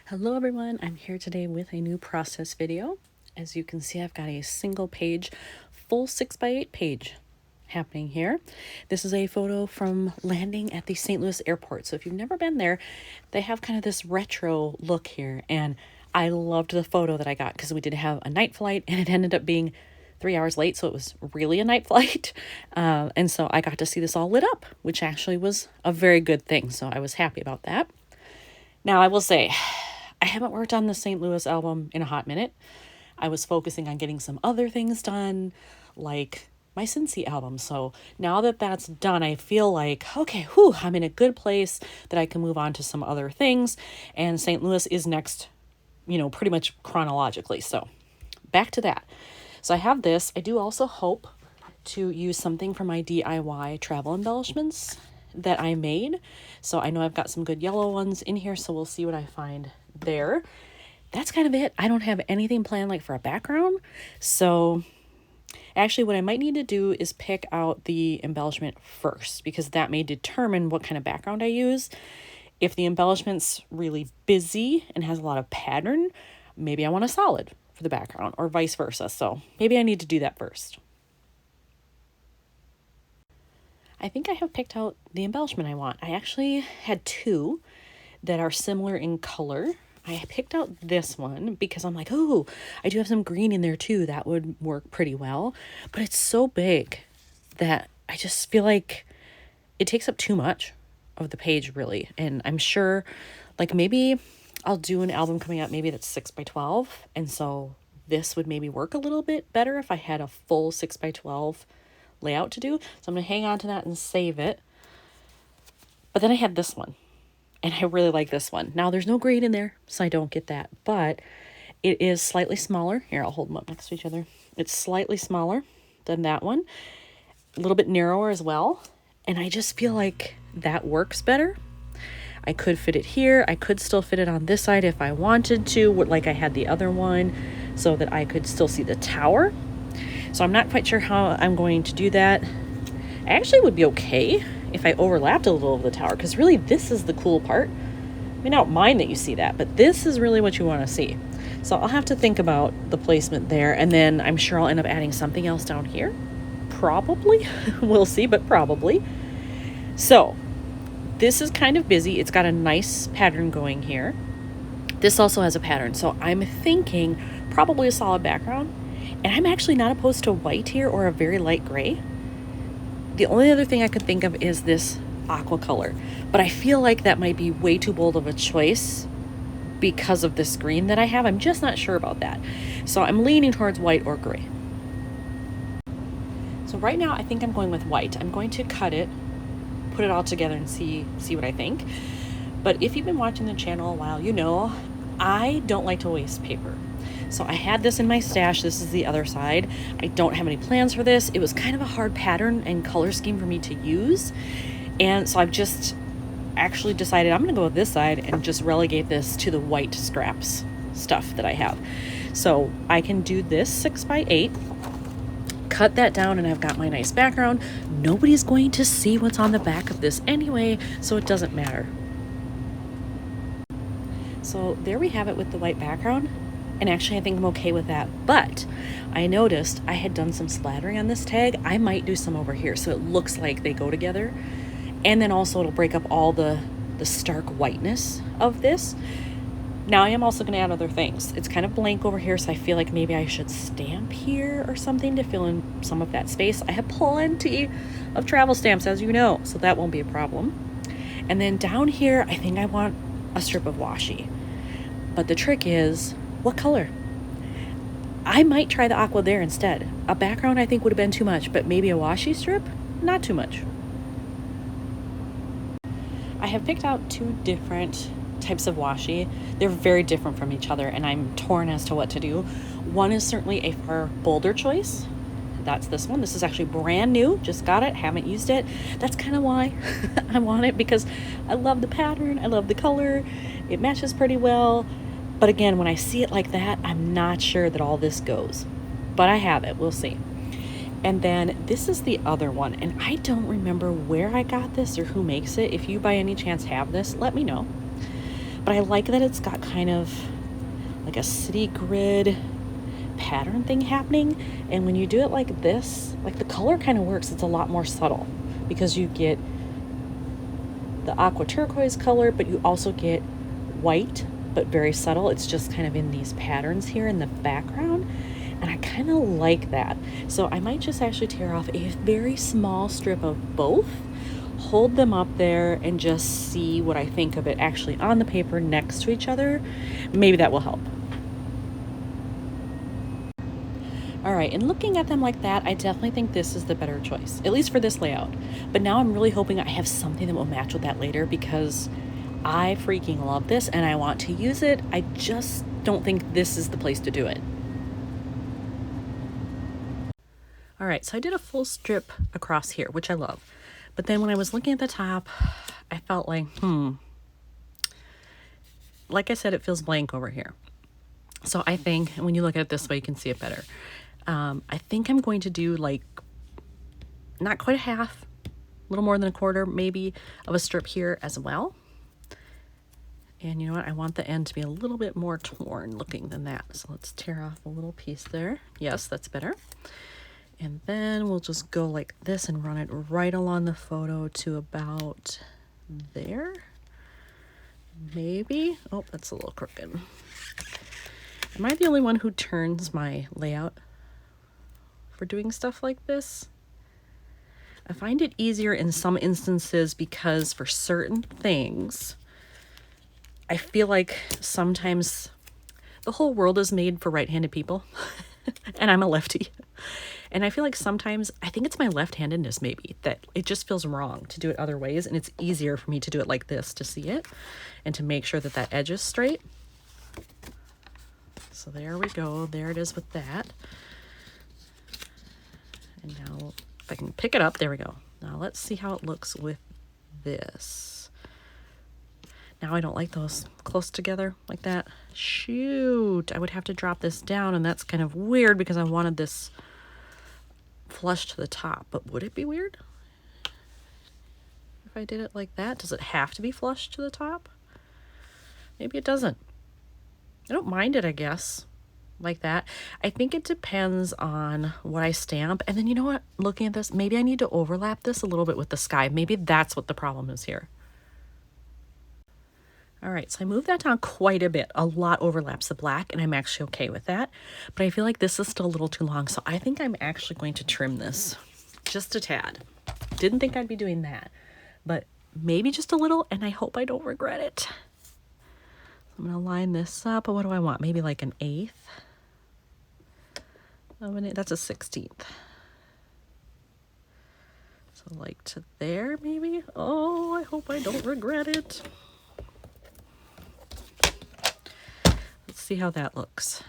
Hello everyone, I'm here today with a new process video. As you can see, I've got a single page, full 6x8 page happening here. This is a photo from landing at the St. Louis airport. So if you've never been there, they have kind of this retro look here. And I loved the photo that I got because we did have a night flight and it ended up being 3 hours late. So it was really a night flight. And so I got to see this all lit up, which actually was a very good thing. So I was happy about that. Now I will say, I haven't worked on the St. Louis album in a hot minute. I was focusing on getting some other things done, like my Cincy album. So now that that's done, I feel like, okay, I'm in a good place that I can move on to some other things. And St. Louis is next, pretty much chronologically. So back to that. So I have this. I do also hope to use something for my DIY travel embellishments that I made. So I know I've got some good yellow ones in here, so we'll see what I find there. That's kind of it. I don't have anything planned like for a background. So actually what I might need to do is pick out the embellishment first, because that may determine what kind of background I use. If the embellishment's really busy and has a lot of pattern, maybe I want a solid for the background, or vice versa. So maybe I need to do that first. I think I have picked out the embellishment I want. I actually had two that are similar in color. I picked out this one because I'm like, oh, I do have some green in there too. That would work pretty well. But it's so big that I just feel like it takes up too much of the page, really. And I'm sure, like, maybe I'll do an album coming out, maybe that's 6x12. And so this would maybe work a little bit better if I had a full 6x12 layout to do. So I'm going to hang on to that and save it. But then I had this one, and I really like this one. Now there's no green in there, so I don't get that, but it is slightly smaller. Here, I'll hold them up next to each other. It's slightly smaller than that one, a little bit narrower as well. And I just feel like that works better. I could fit it here. I could still fit it on this side if I wanted to, like I had the other one, so that I could still see the tower. So I'm not quite sure how I'm going to do that. I actually would be okay if I overlapped a little of the tower, because really this is the cool part. I mean, I don't mind that you see that, but this is really what you want to see. So I'll have to think about the placement there, and then I'm sure I'll end up adding something else down here. Probably. We'll see, but probably. So this is kind of busy. It's got a nice pattern going here. This also has a pattern, so I'm thinking probably a solid background. And I'm actually not opposed to white here or a very light gray. The only other thing I could think of is this aqua color, but I feel like that might be way too bold of a choice because of this green that I have. I'm just not sure about that. So I'm leaning towards white or gray. So right now I think I'm going with white. I'm going to cut it, put it all together and see what I think. But if you've been watching the channel a while, you know I don't like to waste paper. So I had this in my stash. This is the other side. I don't have any plans for this. It was kind of a hard pattern and color scheme for me to use. And so I've just actually decided I'm going to go with this side and just relegate this to the white scraps stuff that I have. So I can do this 6x8, cut that down, and I've got my nice background. Nobody's going to see what's on the back of this anyway, so it doesn't matter. So there we have it with the white background. And actually, I think I'm okay with that. But I noticed I had done some splattering on this tag. I might do some over here so it looks like they go together. And then also it'll break up all the stark whiteness of this. Now I am also going to add other things. It's kind of blank over here, so I feel like maybe I should stamp here or something to fill in some of that space. I have plenty of travel stamps, as you know, so that won't be a problem. And then down here, I think I want a strip of washi. But the trick is, what color? I might try the aqua there instead. A background I think would have been too much, but maybe a washi strip? Not too much. I have picked out two different types of washi. They're very different from each other, and I'm torn as to what to do. One is certainly a far bolder choice. That's this one. This is actually brand new. Just got it. Haven't used it. That's kind of why I want it, because I love the pattern. I love the color. It matches pretty well. But again, when I see it like that, I'm not sure that all this goes. But I have it. We'll see. And then this is the other one. And I don't remember where I got this or who makes it. If you by any chance have this, let me know. but I like that it's got kind of like a city grid pattern thing happening. And when you do it like this, like the color kind of works. It's a lot more subtle because you get the aqua turquoise color, but you also get white, but very subtle. It's just kind of in these patterns here in the background. And I kind of like that. So I might just actually tear off a very small strip of both, hold them up there, and just see what I think of it actually on the paper next to each other. Maybe that will help. All right, and looking at them like that, I definitely think this is the better choice, at least for this layout. But now I'm really hoping I have something that will match with that later, because I freaking love this and I want to use it. I just don't think this is the place to do it. All right, so I did a full strip across here, which I love. But then when I was looking at the top, I felt like, like I said, it feels blank over here. So I think when you look at it this way, you can see it better. I think I'm going to do like not quite a half, a little more than a quarter maybe of a strip here as well. And you know what? I want the end to be a little bit more torn looking than that. So let's tear off a little piece there. Yes, that's better. And then we'll just go like this and run it right along the photo to about there. Maybe. Oh, that's a little crooked. Am I the only one who turns my layout for doing stuff like this? I find it easier in some instances because for certain things, I feel like sometimes the whole world is made for right-handed people and I'm a lefty. And I feel like sometimes, I think it's my left-handedness maybe, that it just feels wrong to do it other ways. And it's easier for me to do it like this to see it and to make sure that that edge is straight. So there we go. There it is with that. And now if I can pick it up, there we go. Now let's see how it looks with this. Now I don't like those close together like that. Shoot, I would have to drop this down, and that's kind of weird because I wanted this flush to the top. But would it be weird if I did it like that? Does it have to be flush to the top? Maybe it doesn't. I don't mind it, I guess, like that. I think it depends on what I stamp. And then you know what? Looking at this, maybe I need to overlap this a little bit with the sky. Maybe that's what the problem is here. All right, so I moved that down quite a bit. A lot overlaps the black, and I'm actually okay with that. But I feel like this is still a little too long, so I think I'm actually going to trim this just a tad. Didn't think I'd be doing that, but maybe just a little, and I hope I don't regret it. I'm gonna line this up. What do I want? Maybe like an 1/8 of an 8. That's a 16th. So like to there, maybe. Oh, I hope I don't regret it. Let's see how that looks.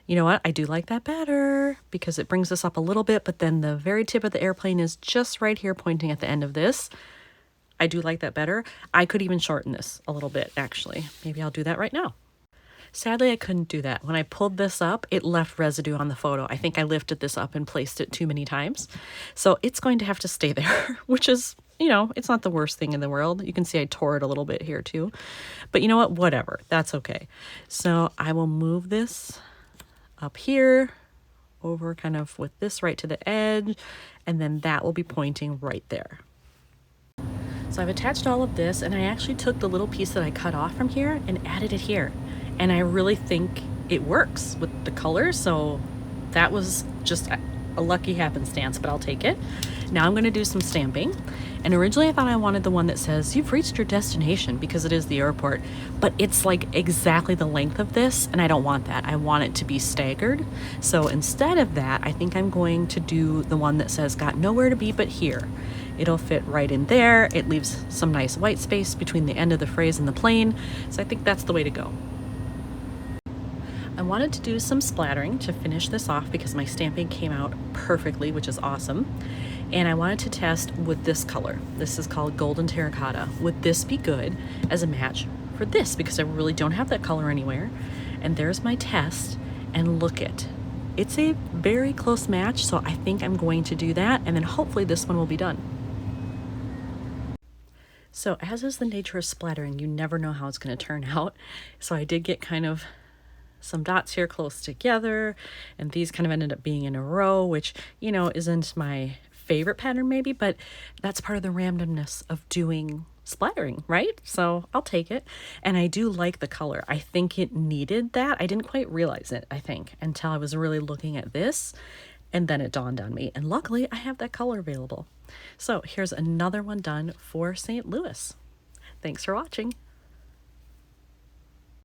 You know what? I do like that better because it brings this up a little bit, but then the very tip of the airplane is just right here pointing at the end of this. I do like that better. I could even shorten this a little bit, actually. Maybe I'll do that right now. Sadly, I couldn't do that. When I pulled this up, it left residue on the photo. I think I lifted this up and placed it too many times. So it's going to have to stay there, which is, you know, it's not the worst thing in the world. You can see I tore it a little bit here too. But you know what? Whatever. That's okay. So I will move this up here over kind of with this right to the edge, and then that will be pointing right there. So I've attached all of this, and I actually took the little piece that I cut off from here and added it here. And I really think it works with the color. So that was just a lucky happenstance, but I'll take it. Now I'm going to do some stamping. And originally I thought I wanted the one that says, "You've reached your destination," because it is the airport, but it's like exactly the length of this, and I don't want that. I want it to be staggered. So instead of that, I think I'm going to do the one that says, "Got nowhere to be but here." It'll fit right in there. It leaves some nice white space between the end of the phrase and the plane. So I think that's the way to go. I wanted to do some splattering to finish this off because my stamping came out perfectly, which is awesome. And I wanted to test with this color. This is called Golden Terracotta. Would this be good as a match for this? Because I really don't have that color anywhere. And there's my test, and look it. It's a very close match, so I think I'm going to do that, and then hopefully this one will be done. So as is the nature of splattering, you never know how it's going to turn out. So I did get kind of some dots here close together, and these kind of ended up being in a row, which, you know, isn't my favorite pattern maybe, but that's part of the randomness of doing splattering, right? So I'll take it. And I do like the color. I think it needed that. I didn't quite realize it, I think, until I was really looking at this, and then it dawned on me. And luckily I have that color available. So here's another one done for St. Louis. Thanks for watching.